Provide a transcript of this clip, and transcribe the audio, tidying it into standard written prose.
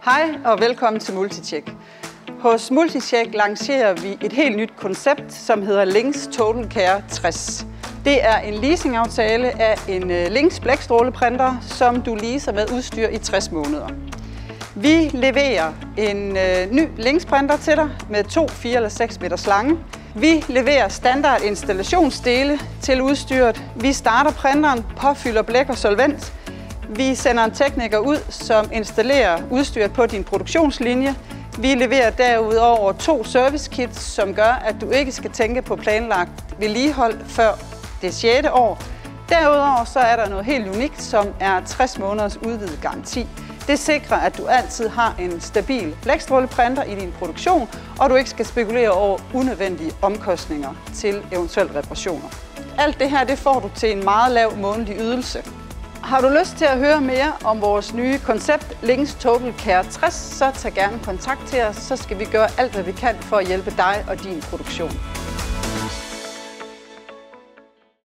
Hej og velkommen til Multicheck. Hos Multicheck lancerer vi et helt nyt koncept, som hedder Linx Total Care 60. Det er en leasingaftale af en Linx blækstråleprinter, som du leaser med udstyr i 60 måneder. Vi leverer en ny Linx printer til dig med 2, 4 eller 6 meter slange. Vi leverer standard installationsdele til udstyret. Vi starter printeren, påfylder blæk og solvent. Vi sender en tekniker ud, som installerer udstyret på din produktionslinje. Vi leverer derudover 2 service kits, som gør, at du ikke skal tænke på planlagt vedligehold før det 6. år. Derudover så er der noget helt unikt, som er 60 måneders udvidet garanti. Det sikrer, at du altid har en stabil blækstråleprinter i din produktion, og du ikke skal spekulere over unødvendige omkostninger til eventuelle reparationer. Alt det her det får du til en meget lav månedlig ydelse. Har du lyst til at høre mere om vores nye koncept Linx Total Care 60, så tag gerne kontakt til os, så skal vi gøre alt, hvad vi kan for at hjælpe dig og din produktion.